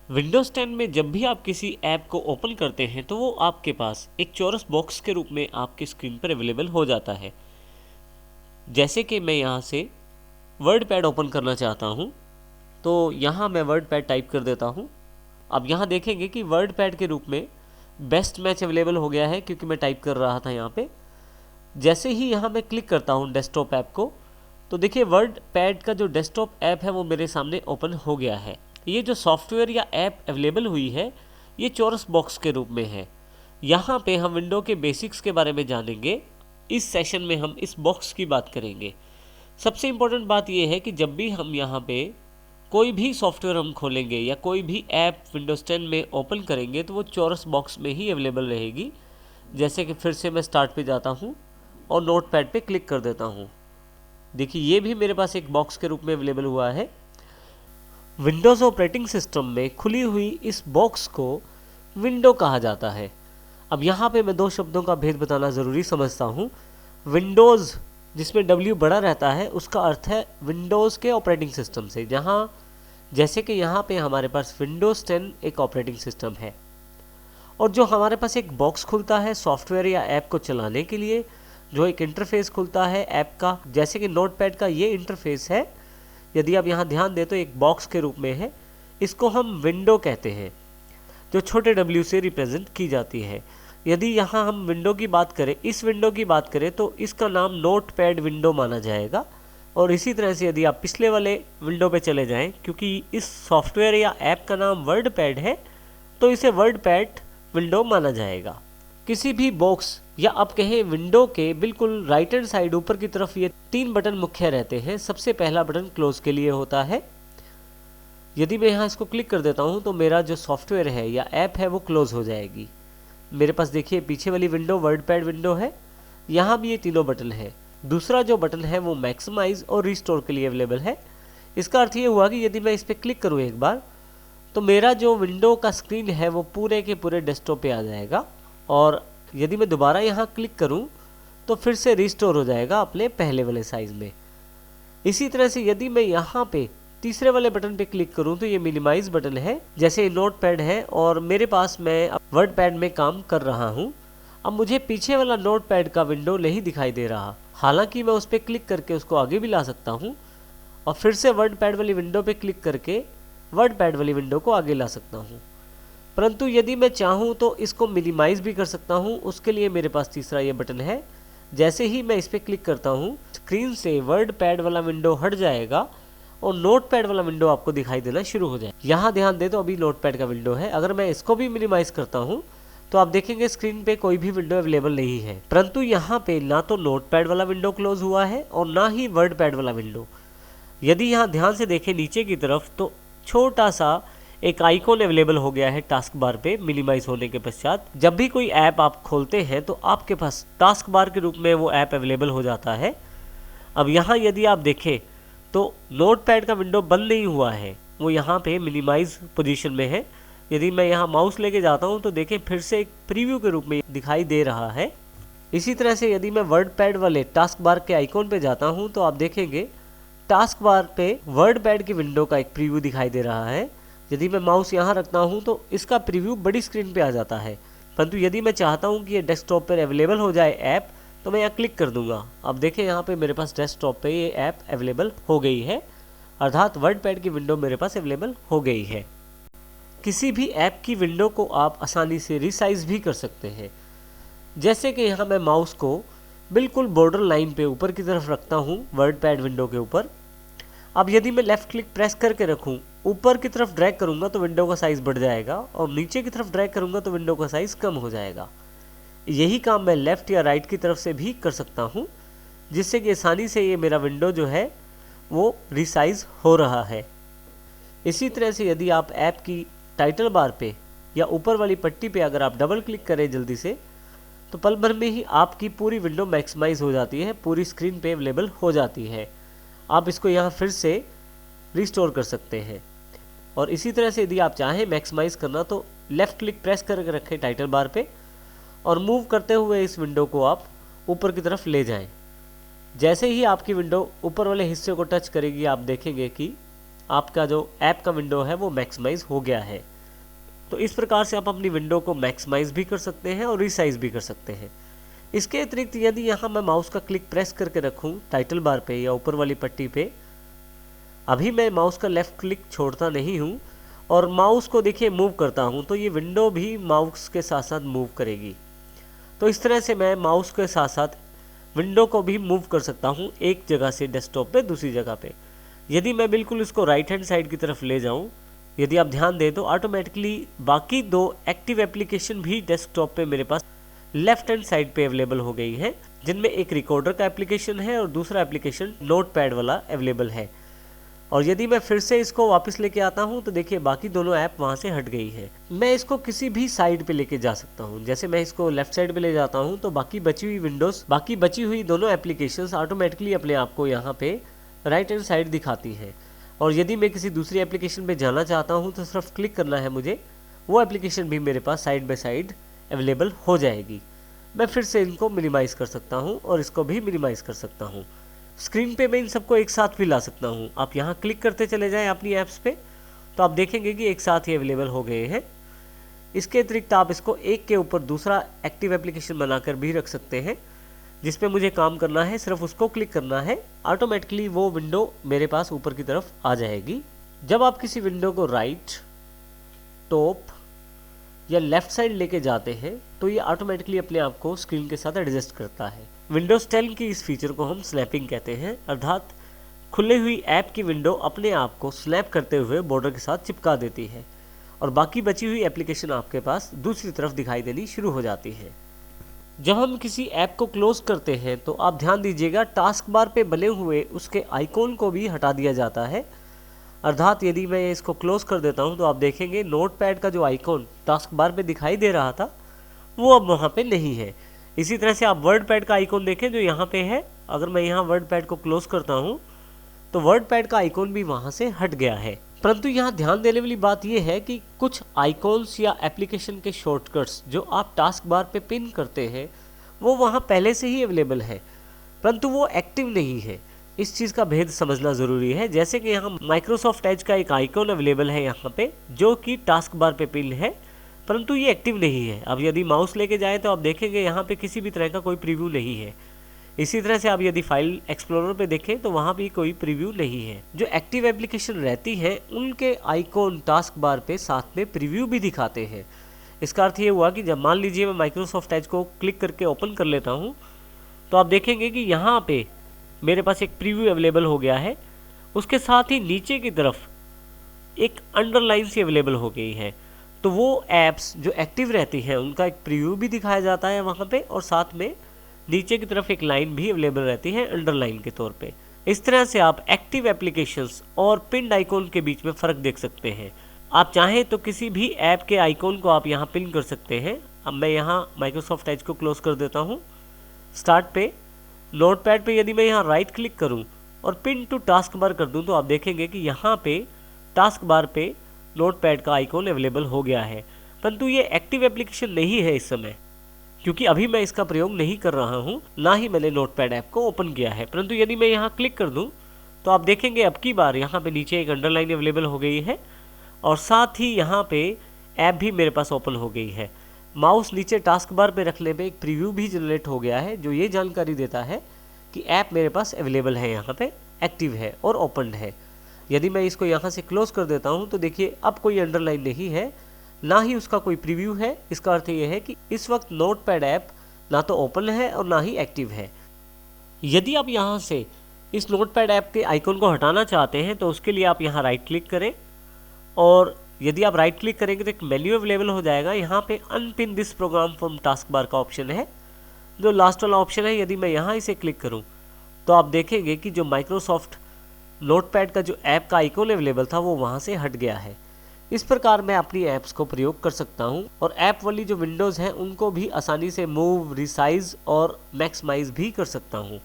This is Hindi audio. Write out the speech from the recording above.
विंडोज़ 10 में जब भी आप किसी ऐप को ओपन करते हैं तो वो आपके पास एक चौरस बॉक्स के रूप में आपकी स्क्रीन पर अवेलेबल हो जाता है। जैसे कि मैं यहाँ से वर्ड पैड ओपन करना चाहता हूँ, तो यहाँ मैं वर्ड पैड टाइप कर देता हूँ। अब यहाँ देखेंगे कि वर्ड पैड के रूप में बेस्ट मैच अवेलेबल हो गया है, क्योंकि मैं टाइप कर रहा था यहाँ पे। जैसे ही यहाँ मैं क्लिक करता हूँ डेस्कटॉप ऐप को, तो देखिए वर्ड पैड का जो डेस्कटॉप ऐप है वो मेरे सामने ओपन हो गया है। ये जो सॉफ्टवेयर या ऐप अवेलेबल हुई है ये चौरस बॉक्स के रूप में है। यहाँ पे हम विंडो के बेसिक्स के बारे में जानेंगे। इस सेशन में हम इस बॉक्स की बात करेंगे। सबसे इम्पोर्टेंट बात यह है कि जब भी हम यहाँ पे कोई भी सॉफ्टवेयर हम खोलेंगे या कोई भी ऐप विंडोज़ 10 में ओपन करेंगे तो वो चौरस बॉक्स में ही अवेलेबल रहेगी। जैसे कि फिर से मैं स्टार्ट पे जाता हूँ और नोट पैड पर क्लिक कर देता हूँ। देखिए ये भी मेरे पास एक बॉक्स के रूप में अवेलेबल हुआ है। विंडोज़ ऑपरेटिंग सिस्टम में खुली हुई इस बॉक्स को विंडो कहा जाता है। अब यहाँ पे मैं दो शब्दों का भेद बताना ज़रूरी समझता हूँ। विंडोज़ जिसमें W बड़ा रहता है उसका अर्थ है विंडोज़ के ऑपरेटिंग सिस्टम से, जहाँ जैसे कि यहाँ पे हमारे पास विंडोज़ 10 एक ऑपरेटिंग सिस्टम है, और जो हमारे पास एक बॉक्स खुलता है सॉफ्टवेयर या ऐप को चलाने के लिए, जो एक इंटरफेस खुलता है ऐप का, जैसे कि नोटपैड का ये इंटरफेस है, यदि आप यहाँ ध्यान दें तो एक बॉक्स के रूप में है। इसको हम विंडो कहते हैं, जो छोटे W से रिप्रेजेंट की जाती है। यदि यहाँ हम विंडो की बात करें, इस विंडो की बात करें, तो इसका नाम नोटपैड विंडो माना जाएगा। और इसी तरह से यदि आप पिछले वाले विंडो पे चले जाएं, क्योंकि इस सॉफ्टवेयर या ऐप का नाम वर्ड पैड है तो इसे वर्ड पैड विंडो माना जाएगा। किसी भी बॉक्स या आप कहें विंडो के बिल्कुल राइट हैंड साइड ऊपर की तरफ ये 3 बटन मुख्य रहते हैं। सबसे पहला बटन क्लोज के लिए होता है। यदि मैं यहाँ इसको क्लिक कर देता हूँ तो मेरा जो सॉफ्टवेयर है या ऐप है वो क्लोज हो जाएगी। मेरे पास देखिए पीछे वाली विंडो वर्ड पैड विंडो है, यहाँ भी ये तीनों बटन है। दूसरा जो बटन है वो मैक्सिमाइज और रिस्टोर के लिए अवेलेबल है। इसका अर्थ ये हुआ कि यदि मैं इस पर क्लिक करूँ एक बार, तो मेरा जो विंडो का स्क्रीन है वो पूरे के पूरे डेस्कटॉप पे आ जाएगा, और यदि मैं दोबारा यहाँ क्लिक करूँ तो फिर से रिस्टोर हो जाएगा अपने पहले वाले साइज में। इसी तरह से यदि मैं यहाँ पे तीसरे वाले बटन पे क्लिक करूँ तो ये मिनिमाइज बटन है, जैसे नोट पैड है और मेरे पास मैं वर्ड पैड में काम कर रहा हूँ। अब मुझे पीछे वाला नोट पैड का विंडो नहीं दिखाई दे रहा, हालांकि मैं उस पर क्लिक करके उसको आगे भी ला सकता हूँ और फिर से वर्ड पैड वाली विंडो पे क्लिक करके वर्ड पैड वाली विंडो को आगे ला सकता हूँ। परंतु यदि मैं चाहूँ तो इसको मिनिमाइज भी कर सकता हूँ। उसके लिए मेरे पास तीसरा ये बटन है। जैसे ही मैं इस पर क्लिक करता हूँ, स्क्रीन से वर्ड पैड वाला विंडो हट जाएगा और नोट पैड वाला विंडो आपको दिखाई देना शुरू हो जाए। यहाँ ध्यान दें तो अभी नोट पैड का विंडो है। अगर मैं इसको भी मिनिमाइज करता हूँ तो आप देखेंगे स्क्रीन पे कोई भी विंडो अवेलेबल नहीं है। परंतु यहाँ पे ना तो नोट पैड वाला विंडो क्लोज हुआ है और ना ही वर्ड पैड वाला विंडो। यदि यहाँ ध्यान से देखें नीचे की तरफ तो छोटा सा एक आइकॉन अवेलेबल हो गया है टास्क बार पे मिनिमाइज होने के पश्चात। जब भी कोई ऐप आप खोलते हैं तो आपके पास टास्क बार के रूप में वो ऐप अवेलेबल हो जाता है। अब यहाँ यदि आप देखें तो नोट पैड का विंडो बंद नहीं हुआ है, वो यहाँ पे मिनिमाइज पोजीशन में है। यदि मैं यहाँ माउस लेके जाता हूँ तो देखें फिर से एक प्रीव्यू के रूप में दिखाई दे रहा है। इसी तरह से यदि मैं वर्ड पैड वाले टास्क बार के आइकॉन पे जाता हूँ तो आप देखेंगे टास्क बार पे वर्ड पैड की विंडो का एक प्रीव्यू दिखाई दे रहा है। यदि मैं माउस यहाँ रखता हूँ तो इसका प्रीव्यू बड़ी स्क्रीन पे आ जाता है। परंतु यदि मैं चाहता हूँ कि ये डेस्कटॉप पर अवेलेबल हो जाए ऐप, तो मैं यहाँ क्लिक कर दूंगा। अब देखें यहाँ पे मेरे पास डेस्कटॉप पे ये ऐप अवेलेबल हो गई है, अर्थात वर्ड पैड की विंडो मेरे पास अवेलेबल हो गई है। किसी भी ऐप की विंडो को आप आसानी से रिसाइज भी कर सकते हैं। जैसे कि यहाँ मैं माउस को बिल्कुल बॉर्डर लाइन पे ऊपर की तरफ रखता हूँ वर्ड पैड विंडो के ऊपर। अब यदि मैं लेफ़्ट क्लिक प्रेस करके रखूँ, ऊपर की तरफ ड्रैग करूँगा तो विंडो का साइज़ बढ़ जाएगा और नीचे की तरफ ड्रैग करूँगा तो विंडो का साइज़ कम हो जाएगा। यही काम मैं लेफ़्ट या राइट की तरफ से भी कर सकता हूँ, जिससे कि आसानी से ये मेरा विंडो जो है वो रिसाइज हो रहा है। इसी तरह से यदि आप ऐप की टाइटल बार पे या ऊपर वाली पट्टी पे अगर आप डबल क्लिक करें जल्दी से, तो पल भर में ही आपकी पूरी विंडो मैक्सिमाइज हो जाती है, पूरी स्क्रीन पे अवेलेबल हो जाती है। आप इसको यहाँ फिर से रिस्टोर कर सकते हैं। और इसी तरह से यदि आप चाहें मैक्सिमाइज करना तो लेफ़्ट क्लिक प्रेस करके रखें टाइटल बार पे और मूव करते हुए इस विंडो को आप ऊपर की तरफ ले जाएं। जैसे ही आपकी विंडो ऊपर वाले हिस्से को टच करेगी, आप देखेंगे कि आपका जो ऐप का विंडो है वो मैक्सिमाइज हो गया है। तो इस प्रकार से आप अपनी विंडो को मैक्सिमाइज भी कर सकते हैं और रिसाइज भी कर सकते हैं। इसके अतिरिक्त यदि यहाँ मैं माउस का क्लिक प्रेस करके रखूँ टाइटल बार पे या ऊपर वाली पट्टी पे, अभी मैं माउस का लेफ़्ट क्लिक छोड़ता नहीं हूँ और माउस को देखिए मूव करता हूँ, तो ये विंडो भी माउस के साथ साथ मूव करेगी। तो इस तरह से मैं माउस के साथ साथ विंडो को भी मूव कर सकता हूँ एक जगह से डेस्कटॉप पे दूसरी जगह पे। यदि मैं बिल्कुल इसको राइट हैंड साइड की तरफ ले जाऊँ, यदि आप ध्यान दें तो ऑटोमेटिकली बाकी दो एक्टिव एप्लीकेशन भी डेस्कटॉप पे मेरे पास लेफ्ट हैंड साइड पे अवेलेबल हो गई है, जिनमें एक रिकॉर्डर का एप्लीकेशन है और दूसरा एप्लीकेशन नोटपैड वाला अवेलेबल है। और यदि मैं फिर से इसको वापस लेके आता हूँ तो देखिए बाकी दोनों ऐप वहाँ से हट गई है। मैं इसको किसी भी साइड पे लेके जा सकता हूँ। जैसे मैं इसको लेफ्ट साइड पे ले जाता हूँ तो बाकी बची हुई विंडोज़, बाकी बची हुई दोनों एप्लीकेशंस ऑटोमेटिकली अपने आप को यहाँ पे राइट हैंड साइड दिखाती हैं। और यदि मैं किसी दूसरी एप्लीकेशन पे जाना चाहता हूँ तो सिर्फ क्लिक करना है मुझे, वो एप्लीकेशन भी मेरे पास साइड बाय साइड अवेलेबल हो जाएगी। मैं फिर से इनको मिनिमाइज़ कर सकता हूँ और इसको भी मिनिमाइज़ कर सकता हूँ। स्क्रीन पे मैं इन सबको एक साथ भी ला सकता हूँ। आप यहाँ क्लिक करते चले जाएं अपनी ऐप्स पे तो आप देखेंगे कि एक साथ ही अवेलेबल हो गए हैं। इसके अतिरिक्त आप इसको एक के ऊपर दूसरा एक्टिव एप्लीकेशन बनाकर भी रख सकते हैं। जिस पे मुझे काम करना है सिर्फ उसको क्लिक करना है, ऑटोमेटिकली वो विंडो मेरे पास ऊपर की तरफ आ जाएगी। जब आप किसी विंडो को राइट, टॉप या लेफ्ट साइड लेके जाते हैं तो ये ऑटोमेटिकली अपने आप को स्क्रीन के साथ एडजस्ट करता है। विंडोज़ 10 की इस फीचर को हम स्नैपिंग कहते हैं, अर्थात खुली हुई ऐप की विंडो अपने आप को स्नैप करते हुए बॉर्डर के साथ चिपका देती है और बाकी बची हुई एप्लीकेशन आपके पास दूसरी तरफ दिखाई देनी शुरू हो जाती है। जब हम किसी ऐप को क्लोज करते हैं तो आप ध्यान दीजिएगा टास्क बार पे बने हुए उसके आइकॉन को भी हटा दिया जाता है। अर्थात यदि मैं इसको क्लोज कर देता हूं तो आप देखेंगे नोटपैड का जो आइकॉन टास्क बार पे दिखाई दे रहा था वो अब वहां पे नहीं है। इसी तरह से आप वर्ड पैड का आइकॉन देखें जो यहाँ पे है, अगर मैं यहाँ वर्ड पैड को क्लोज करता हूँ तो वर्ड पैड का आइकॉन भी वहाँ से हट गया है। परंतु यहाँ ध्यान देने वाली बात यह है कि कुछ आइकॉन्स या एप्लीकेशन के शॉर्टकट्स जो आप टास्क बार पे पिन करते हैं वो वहाँ पहले से ही अवेलेबल है, परंतु वो एक्टिव नहीं है। इस चीज़ का भेद समझना ज़रूरी है। जैसे कि यहाँ माइक्रोसॉफ्ट एज का एक आइकॉन अवेलेबल है यहाँ पे जो कि टास्क बार पे पिन है, परंतु ये एक्टिव नहीं है। अब यदि माउस लेके जाए तो आप देखेंगे यहाँ पे किसी भी तरह का कोई प्रीव्यू नहीं है। इसी तरह से आप यदि फाइल एक्सप्लोरर पे देखें तो वहाँ भी कोई प्रीव्यू नहीं है। जो एक्टिव एप्लीकेशन रहती है उनके आइकॉन टास्क बार पे साथ में प्रीव्यू भी दिखाते हैं। इसका अर्थ ये हुआ कि जब मान लीजिए मैं माइक्रोसॉफ्ट एज को क्लिक करके ओपन कर लेता हूँ तो आप देखेंगे कि यहाँ पे मेरे पास एक प्रीव्यू अवेलेबल हो गया है। उसके साथ ही नीचे की तरफ एक अंडरलाइन सी अवेलेबल हो गई है। तो वो ऐप्स जो एक्टिव रहती हैं उनका एक प्रीव्यू भी दिखाया जाता है वहाँ पे और साथ में नीचे की तरफ एक लाइन भी अवेलेबल रहती है अंडरलाइन के तौर पे। इस तरह से आप एक्टिव एप्लीकेशंस और पिन आइकॉन के बीच में फ़र्क देख सकते हैं। आप चाहें तो किसी भी ऐप के आइकॉन को आप यहाँ पिन कर सकते हैं। अब मैं यहाँ माइक्रोसॉफ्ट एज को क्लोज कर देता हूँ। स्टार्ट पे नोटपैड पे यदि मैं यहाँ राइट क्लिक करूँ और पिन टू टास्क बार कर दूँ तो आप देखेंगे कि यहाँ पे टास्क बार पे नोटपैड का आइकॉन अवेलेबल हो गया है, परंतु ये एक्टिव एप्लीकेशन नहीं है इस समय, क्योंकि अभी मैं इसका प्रयोग नहीं कर रहा हूँ, ना ही मैंने नोटपैड ऐप को ओपन किया है। परंतु यदि मैं यहाँ क्लिक कर दूँ तो आप देखेंगे अब की बार यहाँ पे नीचे एक अंडरलाइन अवेलेबल हो गई है और साथ ही यहाँ पे ऐप भी मेरे पास ओपन हो गई है। माउस नीचे टास्क बार पे रखने पे एक प्रीव्यू भी जनरेट हो गया है जो ये जानकारी देता है कि ऐप मेरे पास अवेलेबल है, यहाँ पे एक्टिव है और ओपन है। यदि मैं इसको यहाँ से क्लोज कर देता हूँ तो देखिए अब कोई अंडरलाइन नहीं है, ना ही उसका कोई प्रीव्यू है। इसका अर्थ ये है कि इस वक्त नोटपैड ऐप ना तो ओपन है और ना ही एक्टिव है। यदि आप यहाँ से इस नोटपैड ऐप के आइकॉन को हटाना चाहते हैं तो उसके लिए आप यहाँ राइट क्लिक करें और यदि आप राइट क्लिक करेंगे तो एक मेन्यू अवेलेबल हो जाएगा। यहाँ पे unpin this program from taskbar का ऑप्शन है जो लास्ट वाला ऑप्शन है। यदि मैं यहाँ इसे क्लिक करूँ तो आप देखेंगे कि जो माइक्रोसॉफ्ट नोटपैड का जो ऐप का आइकॉन अवेलेबल था वो वहाँ से हट गया है। इस प्रकार मैं अपनी ऐप्स को प्रयोग कर सकता हूँ और ऐप वाली जो विंडोज़ हैं उनको भी आसानी से मूव, रिसाइज और मैक्सिमाइज भी कर सकता हूँ।